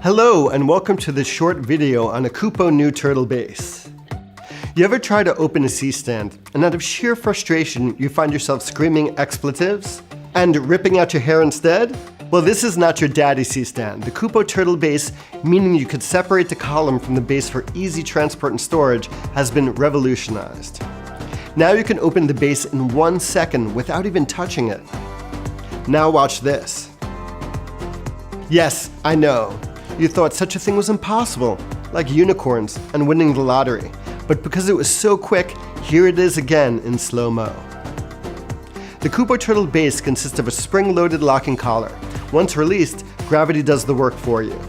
Hello and welcome to this short video on a Kupo new turtle base. You ever try to open a C-stand and out of sheer frustration you find yourself screaming expletives and ripping out your hair instead? Well, this is not your daddy C-stand. The Kupo turtle base, meaning you could separate the column from the base for easy transport and storage, has been revolutionized. Now you can open the base in 1 second without even touching it. Now watch this. Yes, I know. You thought such a thing was impossible, like unicorns and winning the lottery. But because it was so quick, here it is again in slow-mo. The Kupo turtle base consists of a spring-loaded locking collar. Once released, gravity does the work for you.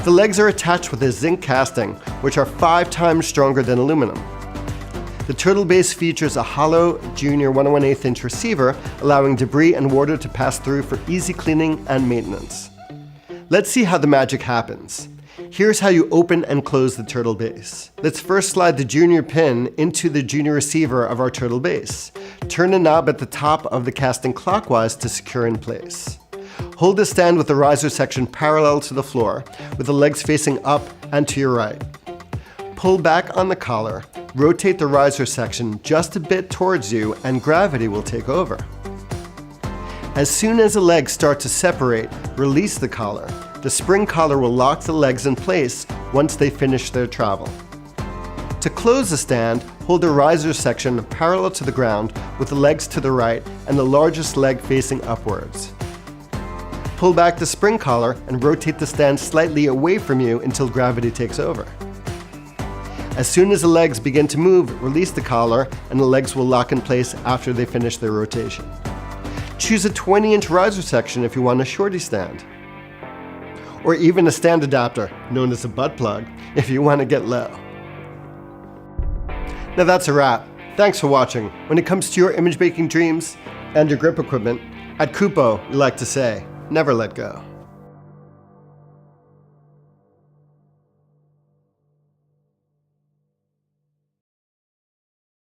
The legs are attached with a zinc casting, which are 5 times stronger than aluminum. The turtle base features a hollow Junior 1 1/8 inch receiver, allowing debris and water to pass through for easy cleaning and maintenance. Let's see how the magic happens. Here's how you open and close the turtle base. Let's first slide the junior pin into the junior receiver of our turtle base. Turn the knob at the top of the casting clockwise to secure in place. Hold the stand with the riser section parallel to the floor, with the legs facing up and to your right. Pull back on the collar, rotate the riser section just a bit towards you, and gravity will take over. As soon as the legs start to separate, release the collar. The spring collar will lock the legs in place once they finish their travel. To close the stand, hold the riser section parallel to the ground with the legs to the right and the largest leg facing upwards. Pull back the spring collar and rotate the stand slightly away from you until gravity takes over. As soon as the legs begin to move, release the collar and the legs will lock in place after they finish their rotation. Choose a 20-inch riser section if you want a shorty stand. Or even a stand adapter, known as a butt plug, if you want to get low. Now that's a wrap. Thanks for watching. When it comes to your image making dreams and your grip equipment, at Kupo, we like to say, never let go.